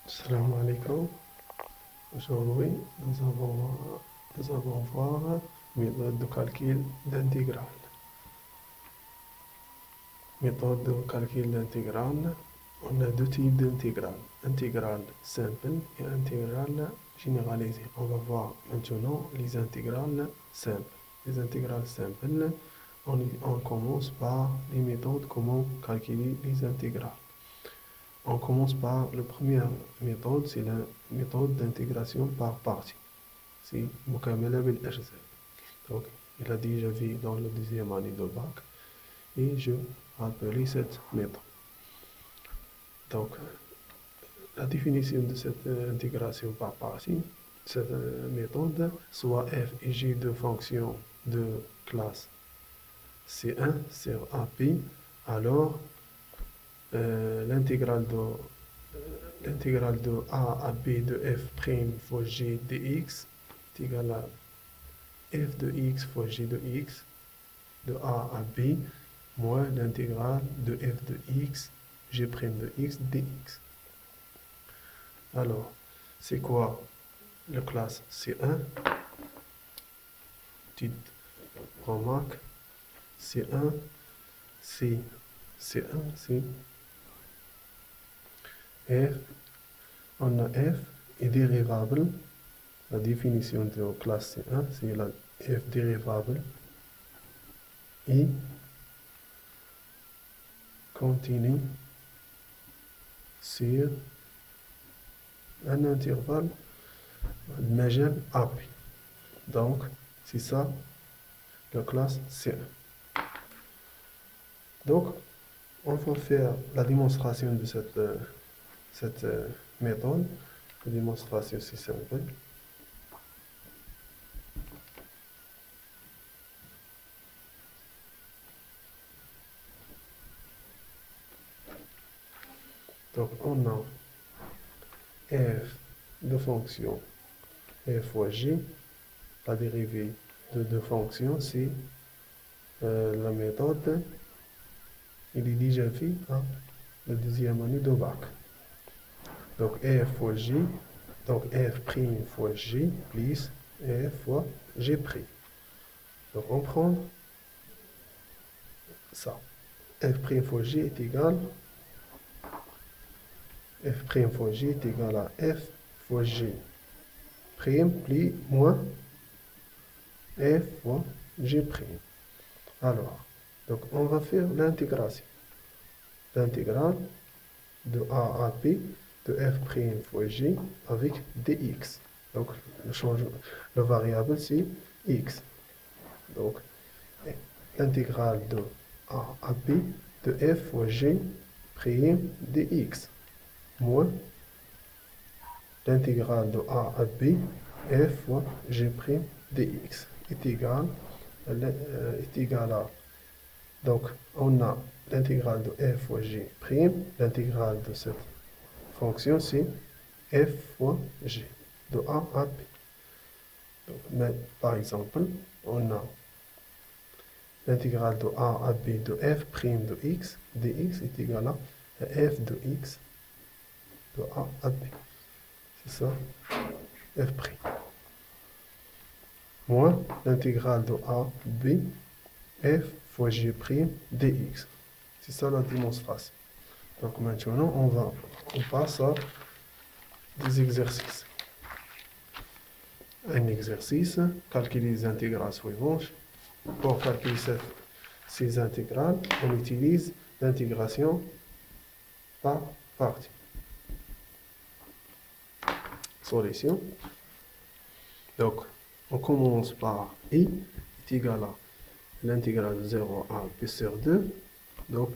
Salam alaikum. Aujourd'hui, nous allons voir méthode de calcul d'intégrale. Méthode de calcul d'intégrale, on a deux types d'intégrales. Intégrale simple et intégrale généralisée. On va voir maintenant les intégrales simples. Les intégrales simples, on commence par les méthodes, comment calculer les intégrales. On commence par la première méthode, c'est la méthode d'intégration par partie. C'est Mukamala bil Ajza. Donc, il a déjà vu dans la deuxième année de bac et je rappelle cette méthode. Donc, la définition de cette intégration par partie, cette méthode, soit f et g de fonctions de classe C1 sur AP, alors l'intégrale de a à b de f' fois g de x est égal à f de x fois g de x de a à b moins l'intégrale de f de x g' de x dx. Alors, c'est quoi la classe C1? Petite remarque, C1, c'est f, on a f est dérivable. La définition de la classe C1, c'est la f dérivable i continue sur un intervalle majeur AP. Donc, c'est ça la classe C1. Donc, on va faire la démonstration de cette méthode. La démonstration, c'est simple. Donc, on a f de fonction f fois g. La dérivée de deux fonctions, c'est la méthode. Il est déjà fait à la deuxième année de bac. Donc, f fois g, donc f' fois g plus f fois g'. Donc, on prend ça. f' fois g est égal f' fois g est égal à f fois g plus moins f fois g'. Alors, donc on va faire l'intégration. L'intégrale de a à b de f' fois g avec dx. Donc, le variable c'est x. Donc, l'intégrale de a à b de f fois g' dx moins l'intégrale de a à b f fois g' dx est égal à. Donc, on a l'intégrale de f fois g'. L'intégrale de cette fonction, c'est f fois g de a à b. Donc, mais, par exemple, on a l'intégrale de a à b de f' de x dx est égal à f de x de a à b. C'est ça, f'. Moins l'intégrale de a b f fois g' dx. C'est ça la démonstration. Donc maintenant, on passe à des exercices. Un exercice, calculer les intégrales suivantes. Pour calculer ces intégrales, on utilise l'intégration par partie. Solution. Donc, on commence par i est égal à l'intégrale de 0 à p sur 2. Donc,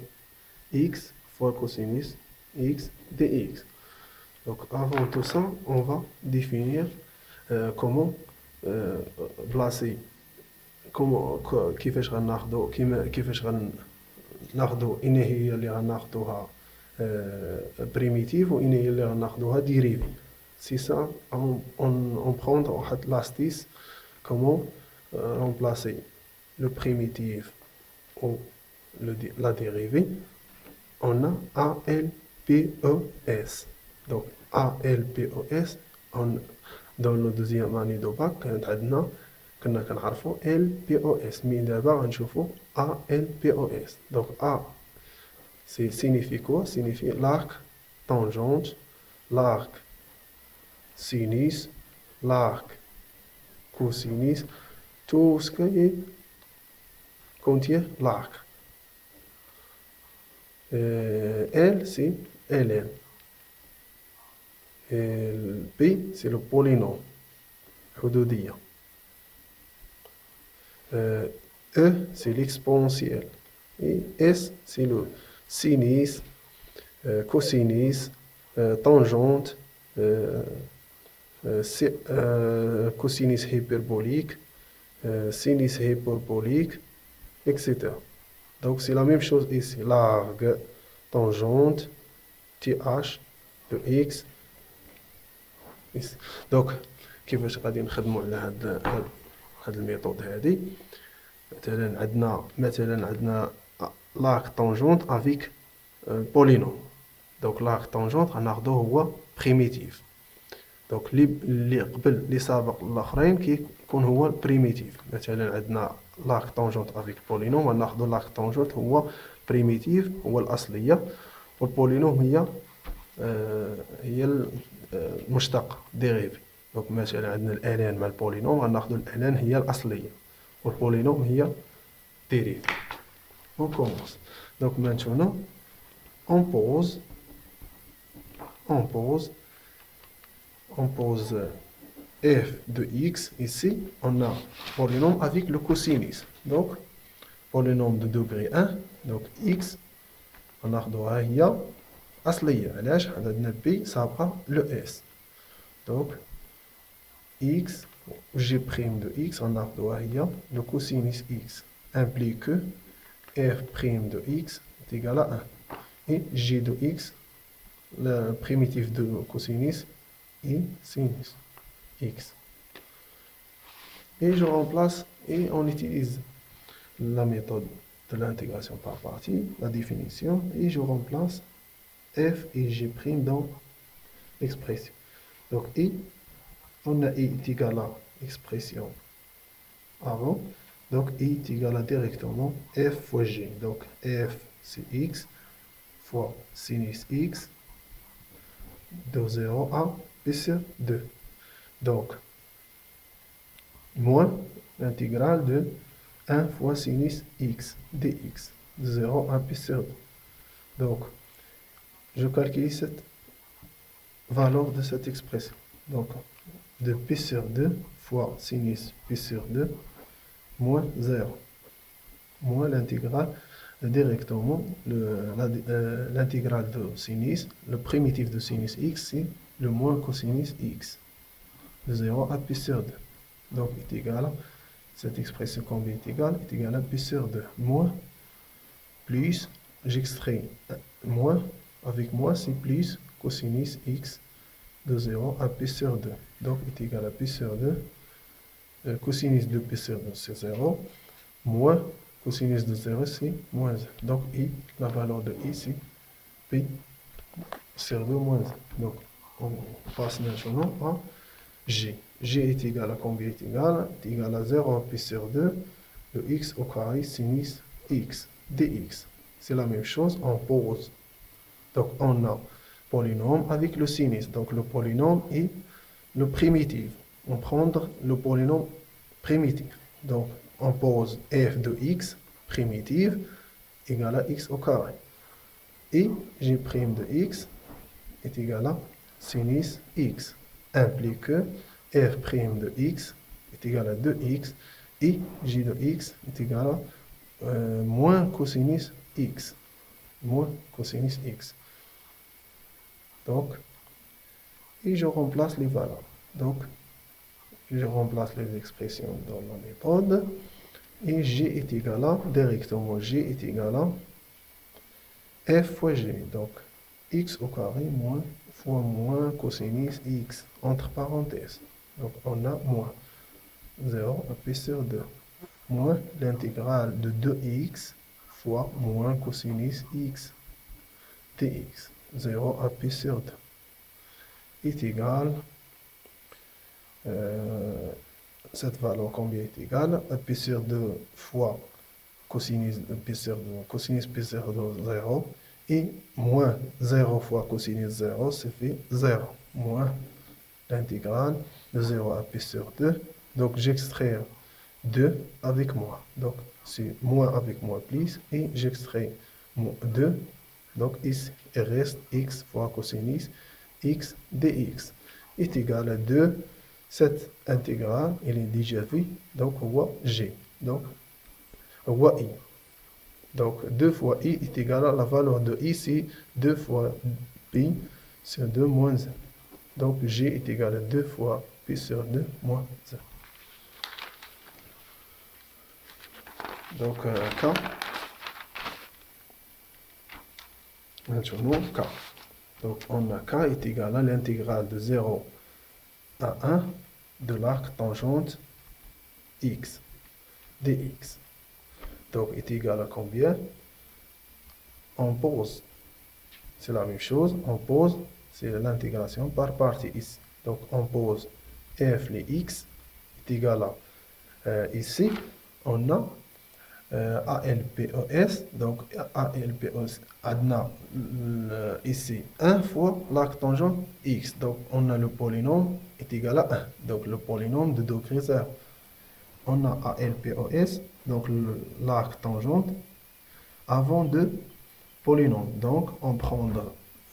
x fois cosinus x dx. Donc, avant tout ça, on va définir comment placer كيفاش غناخدو ان هي اللي غناخدوها بريميتيف وان هي اللي غناخدوها ديريفي. سي سا on prend واحد l'astuce comment remplacer le primitif ou la dérivée. On a a, l, p, e, s. Donc ALPOS dans le deuxième année de bac كانت عندنا كنا كنعرفوا LPOS مي دابا غنشوفوا ALPOS. Donc A signifie quoi? Signifie l'arc tangente, l'arc sinus, l'arc cosinus, tout ce qui contient l'arc. L c'est ln. Et P c'est le polynôme حدودية. E c'est l'exponentielle. Et S c'est le sinus, cosinus, tangente, cosinus hyperbolique, sinus hyperbolique, etc. Donc c'est la même chose ici. L'arc, tangente, TH, de X. Donc كيفاش غادي نخدموا على هاد الميثود هادي؟ مثلا عندنا l'arc tangente avec polynôme. Donc l'arc tangente غناخدوه هو primitif. Donc اللي قبل اللي سابق الاخرين كيكون هو primitif. مثلا عندنا l'arc tangente avec polynôme غناخدو l'arc tangente هو primitif هو الاصليه، والبولينوم هي المشتق ديريفي. دونك مثلا عندنا الالان مع البولينوم غناخدو الالان هي الاصليه والبولينوم هي ديريفي. On commence. Donc maintenant on pose f de x. Ici on a polynôme avec le cosinus. Donc polynôme de degré 1. Donc x غناخدوها هي أصلية. علاش؟ عندنا b سابقة le s. Donc x g' de x غناخدوها هي le cosinus x implique que f' de x est égal à 1. Et g de x, le primitif de cosinus, est sinus x. Et je remplace et on utilise la méthode de l'intégration par partie, la définition, et je remplace f et g' dans l'expression. Donc i, on a i est égal à l'expression avant. Donc i est égal à directement f fois g. Donc f c'est x fois sinus x de 0 à pi sur 2. Donc moins l'intégrale de 1 fois sinus x dx de 0 à pi sur 2. Donc je calcule cette valeur de cette expression. Donc de pi sur 2 fois sinus pi sur 2 moins 0, moins l'intégrale directement, l'intégrale de sinus, le primitif de sinus x, c'est le moins cosinus x, de 0 à pi sur 2. Donc est égal à, cette expression combien est égale à pi sur 2, moins, plus, j'extrais moins, avec moins c'est plus cosinus x de 0 à pi sur 2. Donc est égal à pi sur 2. Cosinus de pi sur 2 c'est 0, moins cosinus de 0 c'est moins 1. Donc i, la valeur de i c'est pi sur 2 moins 1. Donc on passe maintenant à g. G est égal à combien est égal à 0 à pi sur 2 de x au carré sinus x dx. C'est la même chose, on pose. Donc on a polynôme avec le sinus. Donc le polynôme est le primitif. On prend le polynôme primitif. Donc, on pose f de x primitive égale à x au carré. Et g' de x est égal à sinus x. Implique que f' de x est égal à 2x et g de x est égal à moins cosinus x. Moins cosinus x. Donc, et je remplace les valeurs. Donc, je remplace les expressions dans la méthode et g est égal à, directement g est égal à f fois g. Donc x au carré moins fois moins cosinus x entre parenthèses. Donc on a moins 0 à pi sur 2 moins l'intégrale de 2x fois moins cosinus x dx 0 à pi sur 2. est égal, cette valeur combien est égale, pi sur 2 fois cosinus pi sur 2, cosinus pi sur 2, 0, et moins 0 fois cosinus 0, ça fait 0, moins l'intégrale de 0 à pi sur 2. Donc j'extrais 2 avec moi. Donc c'est moins avec moi plus, et j'extrais 2. Donc ici, il reste x fois cosinus x dx est égal à 2. Cette intégrale, elle est déjà vue, donc on voit g. Donc on voit i. Donc 2 fois i est égal à la valeur de i, c'est 2 fois pi sur 2 moins 1. Donc g est égal à 2 fois pi sur 2 moins 1. Donc k, maintenant k. Donc on a k est égal à l'intégrale de 0 à 1 de l'arc tangente x dx. Donc est égal à combien? On pose, c'est la même chose, on pose, c'est l'intégration par partie ici. Donc on pose f les x est égal à, ici, on a ALPOS, donc ALPOS adna ici 1 fois l'arc tangent x. Donc on a le polynôme est égal à 1, donc le polynôme de degré 0. On a ALPOS, donc l'arc tangent avant de polynôme. Donc on prendra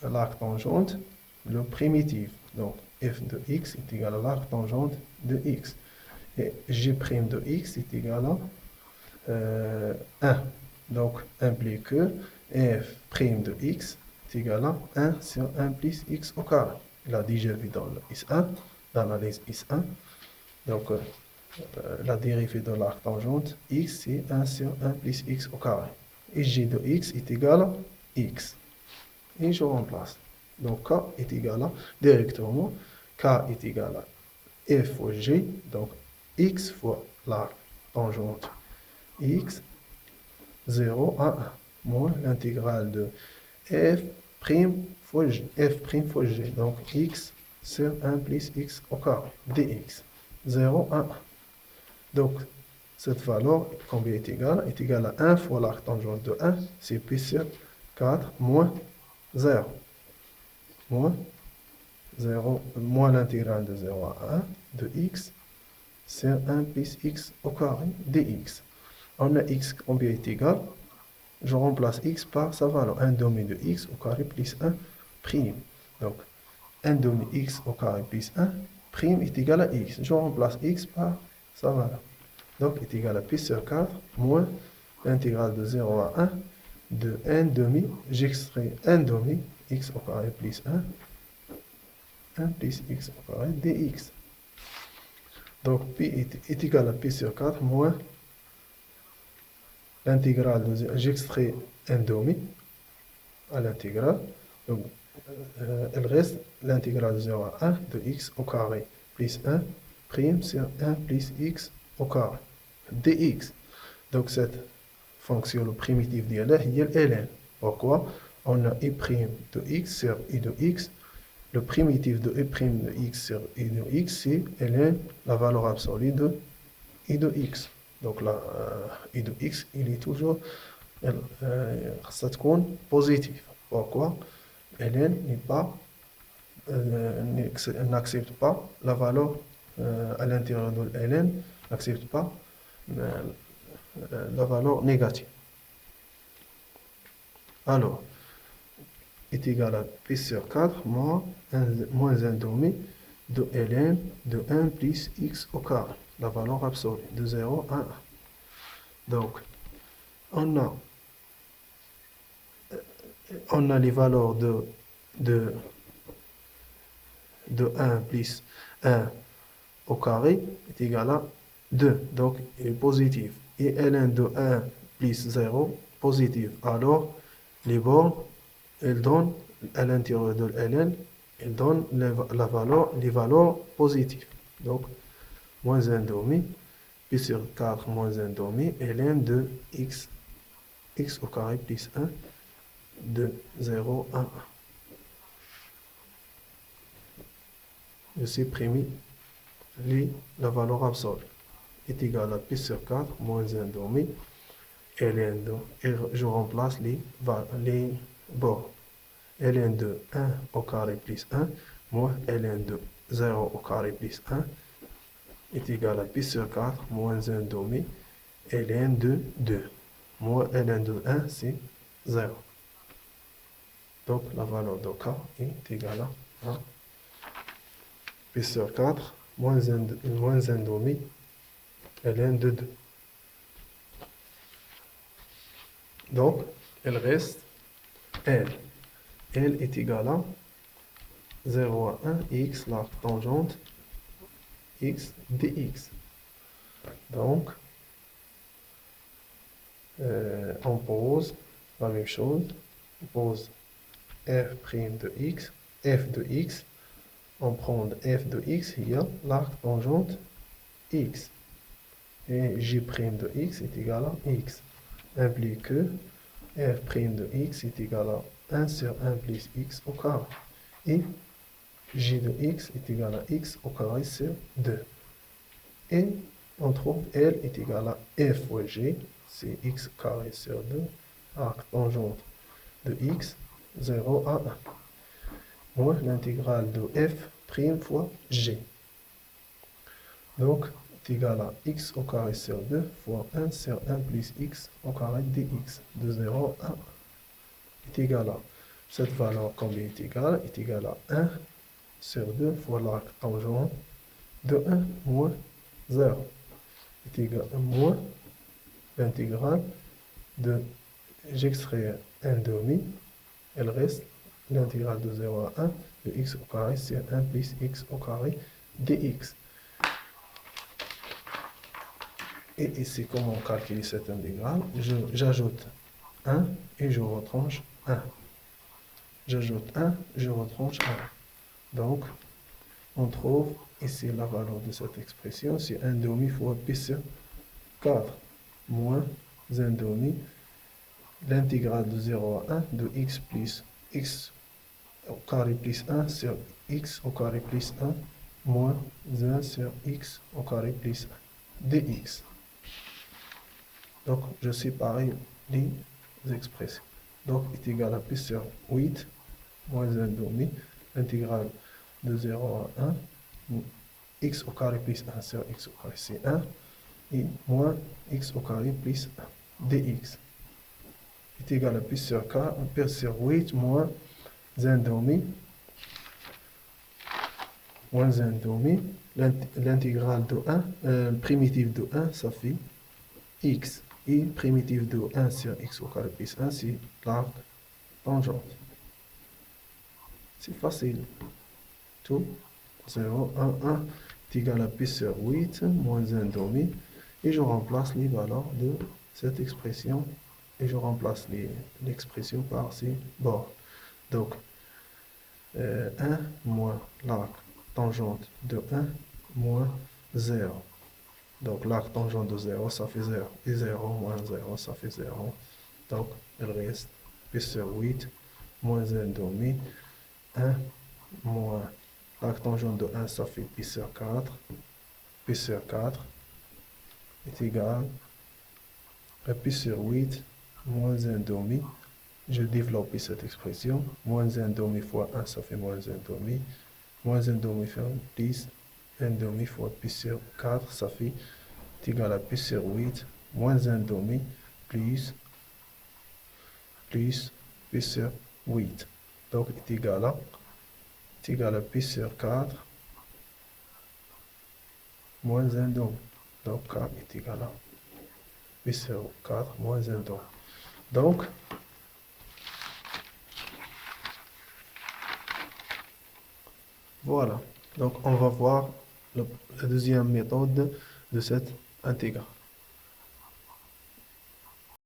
l'arc tangente, le primitif. Donc f de x est égal à l'arc tangente de x. Et g' de x est égal à 1. Donc implique que f' de x est égal à 1 sur 1 plus x au carré. Il a déjà vu dans le S1, dans l'analyse S1. Donc la dérivée de l'arc tangente x, c'est 1 sur 1 plus x au carré. Et g de x est égal à x. Et je remplace. Donc k est égal à, directement, k est égal à f fois g, donc x fois l'arc tangente x, 0 à 1, moins l'intégrale de f' fois g, f' fois g, donc x sur 1 plus x au carré, dx, 0 à 1. Donc, cette valeur, combien est égale à 1 fois l'arc tangente de 1, c'est pi sur 4 moins 0. Moins 0, moins l'intégrale de 0 à 1 de x sur 1 plus x au carré dx. On a x combien est égal? Je remplace x par sa valeur, 1 demi de x au carré plus 1 prime. Donc, 1 demi x au carré plus 1 prime est égal à x. Je remplace x par sa valeur. Donc, est égal à pi sur 4 moins l'intégrale de 0 à 1 de 1 demi, j'extrais 1 demi x au carré plus 1 plus x au carré dx. Donc, pi est égal à pi sur 4 moins l'intégrale de 0, j'extrais 1 demi à l'intégrale. Donc, il reste l'intégrale de 0 à 1 de x au carré plus 1 prime sur 1 plus x au carré dx. Donc, cette fonction, le primitif d'IL, il est ln. Pourquoi? On a i' de x sur i de x. Le primitif de i' de x sur i de x, c'est ln, la valeur absolue de i de x. Donc là, i de x, il est toujours, ça compte positif. Pourquoi? ln n'est pas, n'accepte pas la valeur à l'intérieur de ln, n'accepte pas la valeur négative. Alors, est égal à pi sur 4 moins 1 demi de ln de 1 plus x au carré, la valeur absolue, de 0 à 1. Donc, on a les valeurs de 1 plus 1 au carré est égal à 2, donc il est positif. Et ln de 1 plus 0, positif. Alors, les bornes, elles donnent à l'intérieur de ln, elles donnent les valeurs positives. Donc, moins 1 demi, puis sur 4 moins 1 demi, ln de x au carré plus 1 de 0 à 1. je supprime la valeur absolue est égale à pi sur 4 moins 1 demi ln de, et je remplace les bords. ln de 1 au carré plus 1 moins ln de 0 au carré plus 1 est égal à pi sur 4 moins 1 demi ln de 2 moins ln de 1 c'est 0. Donc la valeur de k est égale à pi sur 4 moins 1 demi ln de 2. Donc, il reste L. L est égal à 0 à 1 x l'arc tangente x dx. Donc, on pose la même chose. On pose f' de x, f de x. On prend f de x, il y a l'arc tangente x. Et j' de x est égal à x. Implique que f' de x est égal à 1 sur 1 plus x au carré. Et j de x est égal à x au carré sur 2. Et on trouve L est égal à f fois g, c'est x carré sur 2, arc tangente de x, 0 à 1. Moins l'intégrale de f' fois g. Donc, est égal à x au carré sur 2 fois 1 sur 1 plus x au carré dx, de 0 à 1. Est égal à, cette valeur combien est égal à 1 sur 2 fois l'arc tangente de 1 moins 0. Est égal à moins l'intégrale de, j'extrais 1 demi, elle reste l'intégrale de 0 à 1 de x au carré sur 1 plus x au carré dx. Et ici, comment calculer cette intégrale? J'ajoute 1 et je retranche 1. J'ajoute 1, je retranche 1. Donc, on trouve ici la valeur de cette expression, c'est 1 demi fois pi sur 4 moins 1 demi, l'intégrale de 0 à 1 de x plus x au carré plus 1 sur x au carré plus 1 moins 1 sur x au carré plus 1 dx. Donc, je sépare les expressions. Donc, est égal à pi sur 8 moins 1 demi, l'intégrale de 0 à 1, x au carré plus 1 sur x au carré, c'est 1, et moins x au carré plus 1, dx. Est égal à pi sur 4, pi sur 8 moins 1 demi, moins 1 demi, l'intégrale de 1, primitive de 1, ça fait x. Et primitive de 1 sur x au carré plus 1, c'est l'arc tangente. C'est facile. Tout 0, 1, 1 est égal à pi sur 8 moins 1 demi. Et je remplace les valeurs de cette expression. Et je remplace l'expression par ces bords. Donc, 1 moins l'arc tangente de 1 moins 0. Donc, l'arc tangente de 0, ça fait 0. Et 0 moins 0, ça fait 0. Donc, il reste pi sur 8 moins 1 demi. 1 moins l'arc tangente de 1, ça fait pi sur 4. Pi sur 4 est égal à pi sur 8 moins 1 demi. Je développe cette expression. Moins 1 demi fois 1, ça fait moins 1 demi. Moins 1 demi fois 10. 1 demi fois pi sur 4, ça fait égal à pi sur 8 moins 1 demi plus pi sur 8. Donc, est égal à pi sur 4 moins 1 demi. Donc, k est égal à pi sur 4 moins 1 demi. Donc, voilà. Donc, on va voir la deuxième méthode de cette intégrale.